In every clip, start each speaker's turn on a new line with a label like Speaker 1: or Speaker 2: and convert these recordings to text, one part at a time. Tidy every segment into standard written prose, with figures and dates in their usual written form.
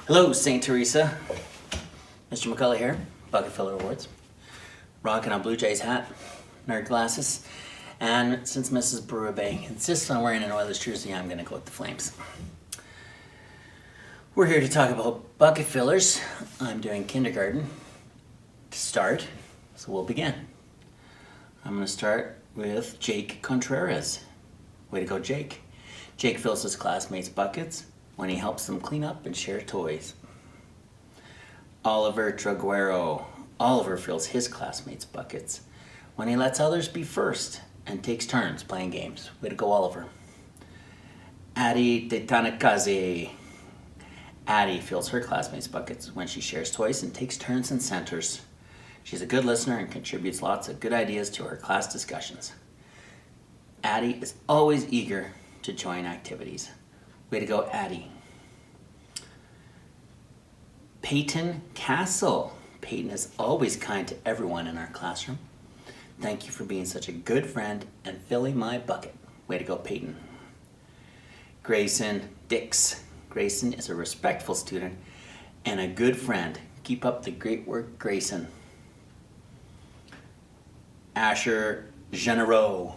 Speaker 1: Hello, St. Teresa. Mr. McCullough here, Bucketfiller Awards. Rocking a Blue Jays hat, nerd glasses, and since Mrs. Berube insists on wearing an Oilers jersey, I'm going to go with the Flames. We're here to talk about bucket fillers. I'm doing kindergarten to start, so we'll begin. I'm going to start with Jake Contreras. Way to go, Jake. Jake fills his classmates' buckets when he helps them clean up and share toys. Oliver Traguero. Oliver fills his classmates' buckets when he lets others be first and takes turns playing games. Way to go, Oliver. Addie Tetanakaze. Addie fills her classmates' buckets when she shares toys and takes turns in centers. She's a good listener and contributes lots of good ideas to her class discussions. Addie is always eager to join activities. Way to go, Addie. Peyton Castle. Peyton is always kind to everyone in our classroom. Thank you for being such a good friend and filling my bucket. Way to go, Peyton. Grayson Dix. Grayson is a respectful student and a good friend. Keep up the great work, Grayson. Asher Genero.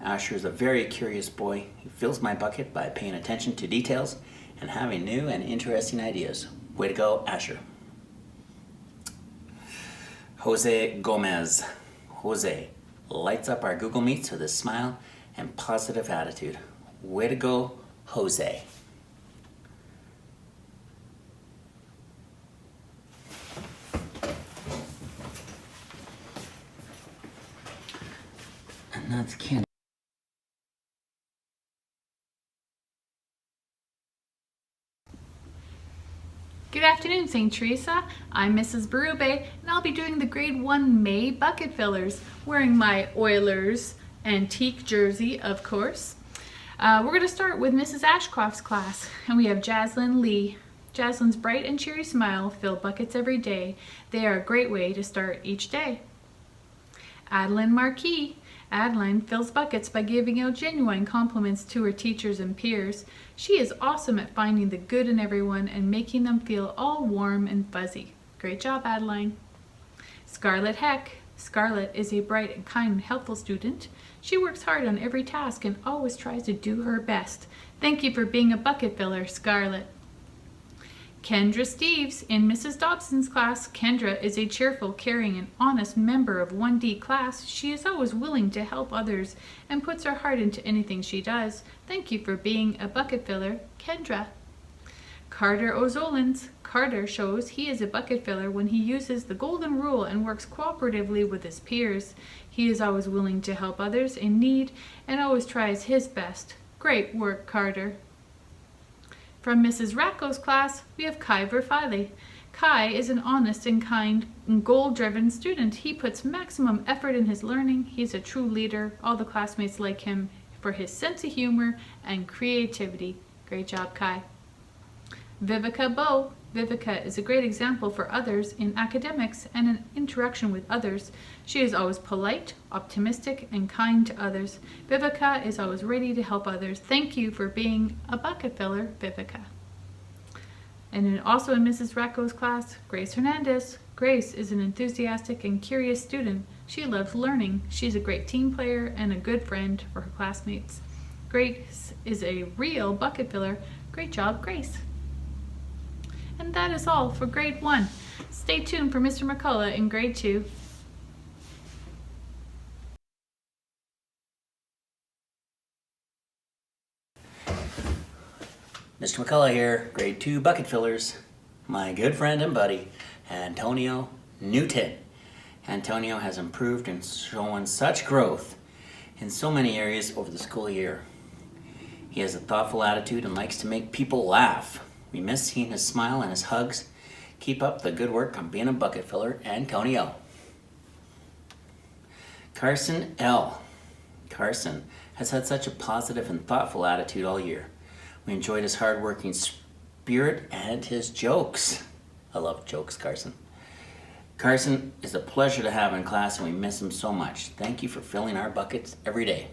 Speaker 1: Asher is a very curious boy. He fills my bucket by paying attention to details and having new and interesting ideas. Way to go, Asher. Jose Gomez. Jose lights up our Google Meets with his smile and positive attitude. Way to go, Jose. And that's Ken.
Speaker 2: Good afternoon, St. Teresa. I'm Mrs. Berube, and I'll be doing the grade 1 May bucket fillers, wearing my Oilers antique jersey, of course. We're going to start with Mrs. Ashcroft's class, and we have Jaslyn Lee. Jaslyn's bright and cheery smile fill buckets every day. They are a great way to start each day. Adeline Marquis. Adeline fills buckets by giving out genuine compliments to her teachers and peers. She is awesome at finding the good in everyone and making them feel all warm and fuzzy. Great job, Adeline. Scarlett Heck. Scarlett is a bright and kind and helpful student. She works hard on every task and always tries to do her best. Thank you for being a bucket filler, Scarlett. Kendra Steves. In Mrs. Dobson's class, Kendra is a cheerful, caring, and honest member of 1D class. She is always willing to help others and puts her heart into anything she does. Thank you for being a bucket filler, Kendra. Carter O'Zolins. Carter shows he is a bucket filler when he uses the golden rule and works cooperatively with his peers. He is always willing to help others in need and always tries his best. Great work, Carter. From Mrs. Racco's class, we have Kai Verfile. Kai is an honest and kind and goal-driven student. He puts maximum effort in his learning. He's a true leader. All the classmates like him for his sense of humor and creativity. Great job, Kai. Vivica Bow. Vivica is a great example for others in academics and in interaction with others. She is always polite, optimistic, and kind to others. Vivica is always ready to help others. Thank you for being a bucket filler, Vivica. And then also in Mrs. Racco's class, Grace Hernandez. Grace is an enthusiastic and curious student. She loves learning. She's a great team player and a good friend for her classmates. Grace is a real bucket filler. Great job, Grace. And that is all for grade 1. Stay tuned for Mr. McCullough in grade 2.
Speaker 1: Mr. McCullough here, grade 2 bucket fillers. My good friend and buddy, Antonio Newton. Antonio has improved and shown such growth in so many areas over the school year. He has a thoughtful attitude and likes to make people laugh. We miss seeing his smile and his hugs. Keep up the good work on being a bucket filler, Antonio. Carson L. Carson has had such a positive and thoughtful attitude all year. We enjoyed his hardworking spirit and his jokes. I love jokes, Carson. Carson is a pleasure to have in class and we miss him so much. Thank you for filling our buckets every day.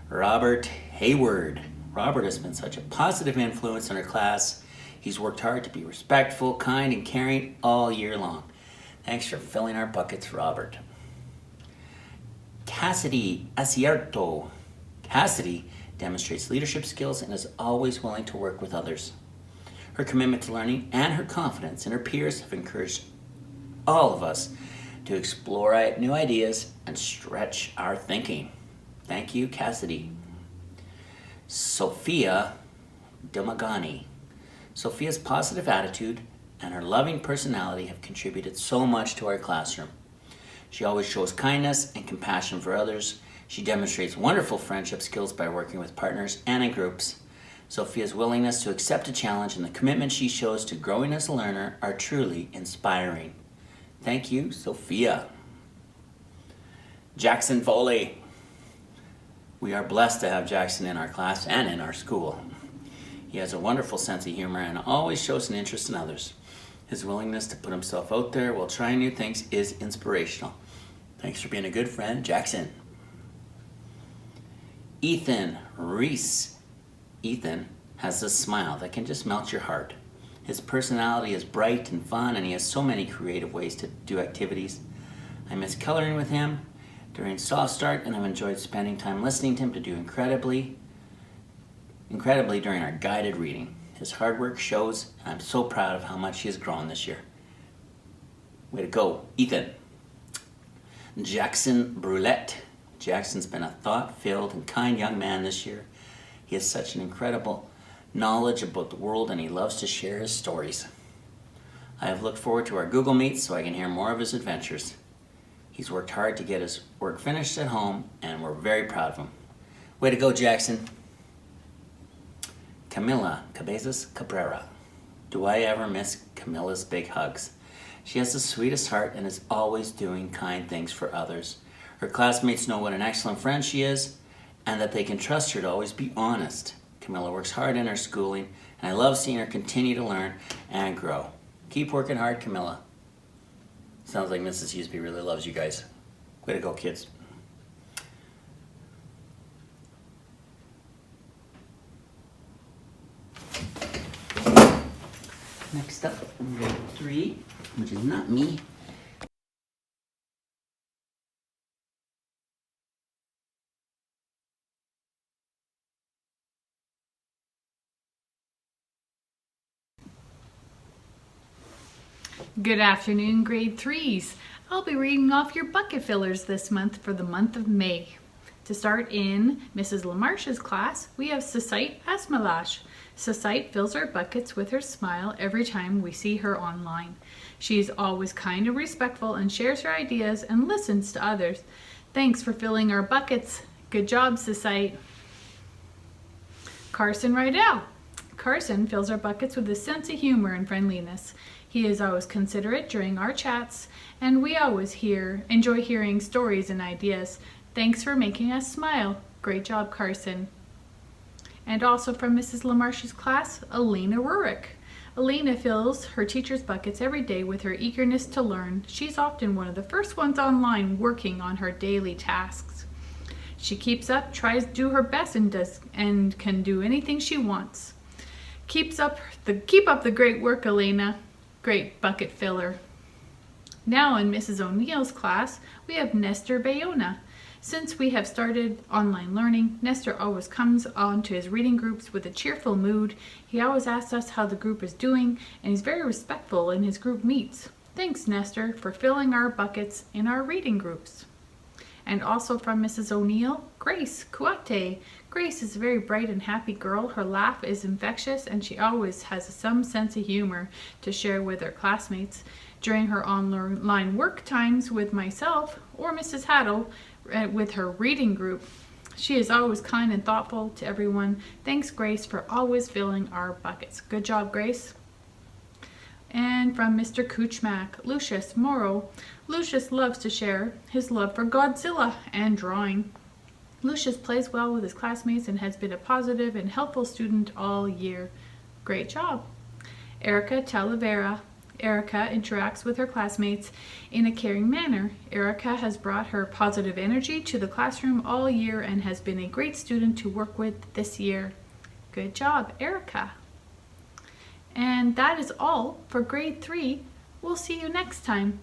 Speaker 1: Robert Hayward. Robert has been such a positive influence in our class He's worked hard to be respectful, kind, and caring all year long. Thanks for filling our buckets, Robert. Cassidy Acierto. Cassidy demonstrates leadership skills and is always willing to work with others. Her commitment to learning and her confidence in her peers have encouraged all of us to explore new ideas and stretch our thinking. Thank you, Cassidy. Sophia Domagani. Sophia's positive attitude and her loving personality have contributed so much to our classroom. She always shows kindness and compassion for others. She demonstrates wonderful friendship skills by working with partners and in groups. Sophia's willingness to accept a challenge and the commitment she shows to growing as a learner are truly inspiring. Thank you, Sophia. Jackson Foley. We are blessed to have Jackson in our class and in our school. He has a wonderful sense of humor and always shows an interest in others. His willingness to put himself out there while trying new things is inspirational. Thanks for being a good friend, Jackson. Ethan Reese. Ethan has a smile that can just melt your heart. His personality is bright and fun, and he has so many creative ways to do activities. I miss coloring with him during soft start, and I've enjoyed spending time listening to him to do incredibly during our guided reading. His hard work shows, and I'm so proud of how much he has grown this year. Way to go, Ethan. Jackson Brulette. Jackson's been a thought-filled and kind young man this year. He has such an incredible knowledge about the world, and he loves to share his stories. I have looked forward to our Google Meets so I can hear more of his adventures. He's worked hard to get his work finished at home, and we're very proud of him. Way to go, Jackson. Camila Cabezas Cabrera. Do I ever miss Camila's big hugs? She has the sweetest heart and is always doing kind things for others. Her classmates know what an excellent friend she is and that they can trust her to always be honest. Camila works hard in her schooling, and I love seeing her continue to learn and grow. Keep working hard, Camila. Sounds like Mrs. Huseby really loves you guys. Way to go, kids. Next up, grade 3, which is not me.
Speaker 2: Good afternoon, grade 3s. I'll be reading off your bucket fillers this month for the month of May. To start in Mrs. LaMarche's class, we have Sasite Asmalash. Sasite fills our buckets with her smile every time we see her online. She is always kind and respectful and shares her ideas and listens to others. Thanks for filling our buckets. Good job, Sasite. Carson Rydell. Carson fills our buckets with a sense of humor and friendliness. He is always considerate during our chats, and we always enjoy hearing stories and ideas. Thanks for making us smile. Great job, Carson. And also from Mrs. LaMarche's class, Elena Rurik. Elena fills her teacher's buckets every day with her eagerness to learn. She's often one of the first ones online working on her daily tasks. She keeps up, tries to do her best, and can do anything she wants. Keep up the great work, Elena. Great bucket filler. Now in Mrs. O'Neill's class, we have Nestor Bayona. Since we have started online learning, Nestor always comes on to his reading groups with a cheerful mood. He always asks us how the group is doing, and he's very respectful in his group meets. Thanks, Nestor, for filling our buckets in our reading groups. And also from Mrs. O'Neill, Grace Kuate. Grace is a very bright and happy girl. Her laugh is infectious, and she always has some sense of humor to share with her classmates. During her online work times with myself or Mrs. Haddle with her reading group, she is always kind and thoughtful to everyone. Thanks, Grace, for always filling our buckets. Good job, Grace. And from Mr. Kuchmak, Lucius Morrow. Lucius loves to share his love for Godzilla and drawing. Lucius plays well with his classmates and has been a positive and helpful student all year. Great job. Erica Talavera. Erica interacts with her classmates in a caring manner. Erica has brought her positive energy to the classroom all year and has been a great student to work with this year. Good job, Erica. And that is all for grade 3. We'll see you next time.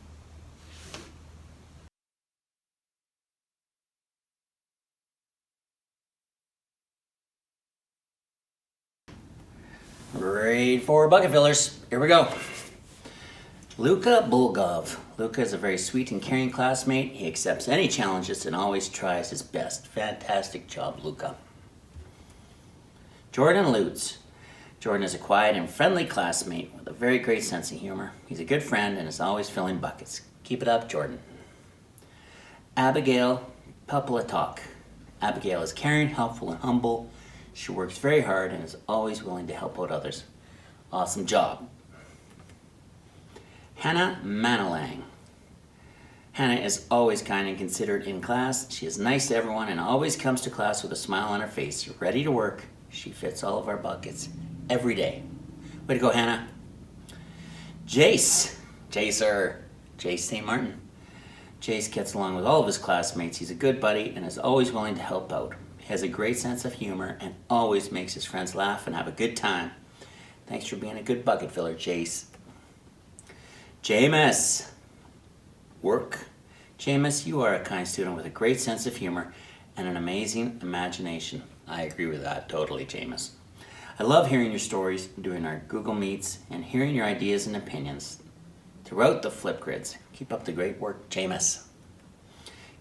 Speaker 1: Grade 4 bucket fillers. Here we go. Luka Bulgov. Luka is a very sweet and caring classmate. He accepts any challenges and always tries his best. Fantastic job, Luka. Jordan Lutz. Jordan is a quiet and friendly classmate with a very great sense of humor. He's a good friend and is always filling buckets. Keep it up, Jordan. Abigail Papalatok. Abigail is caring, helpful, and humble. She works very hard and is always willing to help out others. Awesome job. Hannah Manalang. Hannah is always kind and considerate in class. She is nice to everyone and always comes to class with a smile on her face, ready to work. She fits all of our buckets every day. Way to go, Hannah. Jace. Jace St. Martin. Jace gets along with all of his classmates. He's a good buddy and is always willing to help out. He has a great sense of humor and always makes his friends laugh and have a good time. Thanks for being a good bucket filler, Jace. Jameis. Work. Jameis, you are a kind student with a great sense of humor and an amazing imagination. I agree with that totally, Jameis. I love hearing your stories during our Google Meets and hearing your ideas and opinions throughout the Flipgrids. Keep up the great work, Jameis.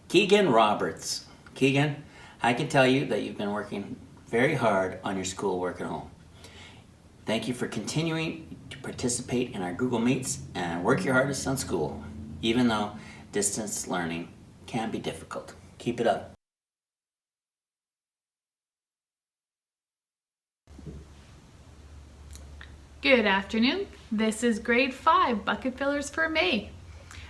Speaker 1: Keegan Roberts. Keegan, I can tell you that you've been working very hard on your schoolwork at home. Thank you for continuing to participate in our Google Meets and work your hardest on school, even though distance learning can be difficult. Keep it up.
Speaker 2: Good afternoon. This is grade 5 bucket fillers for May.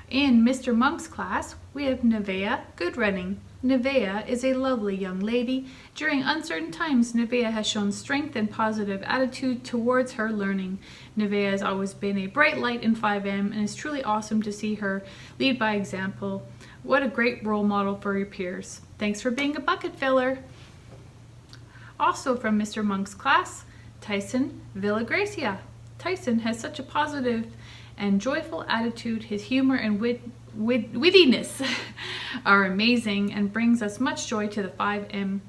Speaker 2: In Mr. Monk's class, we have Nevaeh Goodrunning. Nevaeh is a lovely young lady. During uncertain times, Nevaeh has shown strength and positive attitude towards her learning. Nevaeh has always been a bright light in 5M and it's truly awesome to see her lead by example. What a great role model for your peers. Thanks for being a bucket filler. Also from Mr. Monk's class, Tyson Villagracia. Tyson has such a positive and joyful attitude. His humor and wittiness are amazing and brings us much joy to the 5M.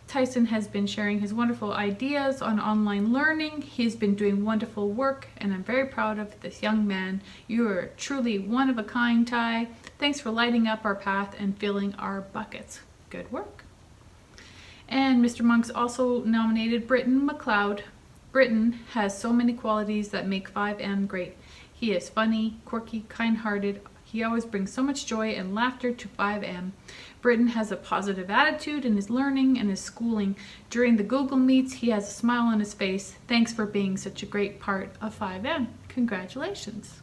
Speaker 2: Tyson has been sharing his wonderful ideas on online learning. He's been doing wonderful work and I'm very proud of this young man. You are truly one of a kind, Ty. Thanks for lighting up our path and filling our buckets. Good work. And Mr. Monk's also nominated Britton McLeod. Britton has so many qualities that make 5M great. He is funny, quirky, kind-hearted. He always brings so much joy and laughter to 5M. Britton has a positive attitude in his learning and his schooling. During the Google Meets, he has a smile on his face. Thanks for being such a great part of 5M. Congratulations.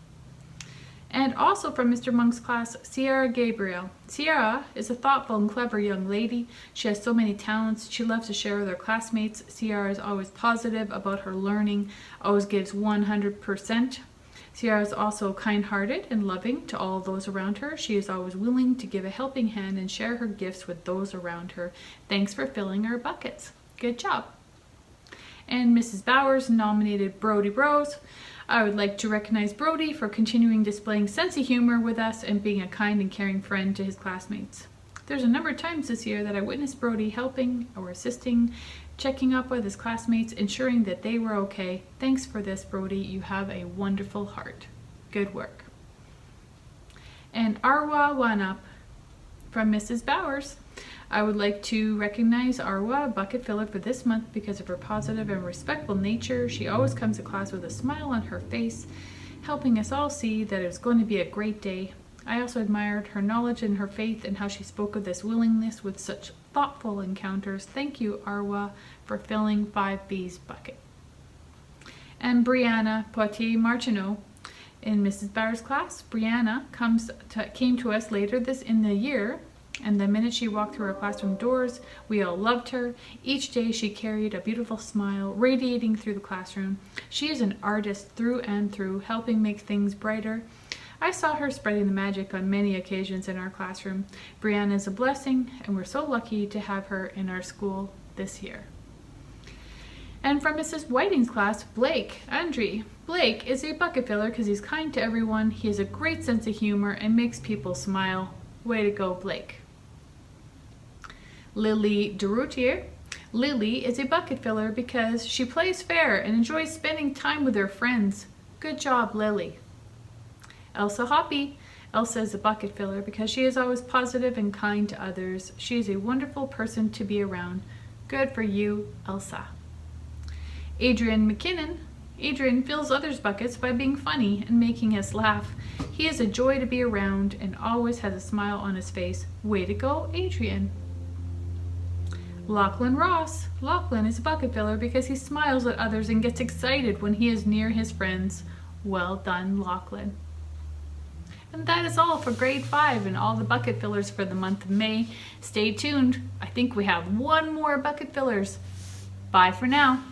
Speaker 2: And also from Mr. Monk's class, Sierra Gabriel. Sierra is a thoughtful and clever young lady. She has so many talents. She loves to share with her classmates. Sierra is always positive about her learning, always gives 100%. Sierra is also kind-hearted and loving to all those around her. She is always willing to give a helping hand and share her gifts with those around her. Thanks for filling our buckets. Good job. And Mrs. Bowers nominated Brody Bros. I would like to recognize Brody for continuing displaying sense of humor with us and being a kind and caring friend to his classmates. There's a number of times this year that I witnessed Brody helping or assisting, checking up with his classmates, ensuring that they were okay. Thanks for this, Brody. You have a wonderful heart. Good work. And Arwa Wanup from Mrs. Bowers. I would like to recognize Arwa, bucket filler, for this month because of her positive and respectful nature. She always comes to class with a smile on her face, helping us all see that it's going to be a great day. I also admired her knowledge and her faith and how she spoke of this willingness with such thoughtful encounters. Thank you, Arwa, for filling 5B's bucket. And Brianna Poitier Martineau. In Mrs. Bowers' class, Brianna came to us later in the year, and the minute she walked through our classroom doors, we all loved her. Each day she carried a beautiful smile radiating through the classroom. She is an artist through and through, helping make things brighter. I saw her spreading the magic on many occasions in our classroom. Brianna is a blessing, and we're so lucky to have her in our school this year. And from Mrs. Whiting's class, Blake, Andre. Blake is a bucket filler because he's kind to everyone, he has a great sense of humor, and makes people smile. Way to go, Blake. Lily Deroutier. Lily is a bucket filler because she plays fair and enjoys spending time with her friends. Good job, Lily. Elsa Hoppy. Elsa is a bucket filler because she is always positive and kind to others. She is a wonderful person to be around. Good for you, Elsa. Adrian McKinnon. Adrian fills others' buckets by being funny and making us laugh. He is a joy to be around and always has a smile on his face. Way to go, Adrian. Lachlan Ross. Lachlan is a bucket filler because he smiles at others and gets excited when he is near his friends. Well done, Lachlan. And that is all for grade 5 and all the bucket fillers for the month of May. Stay tuned. I think we have one more bucket fillers. Bye for now.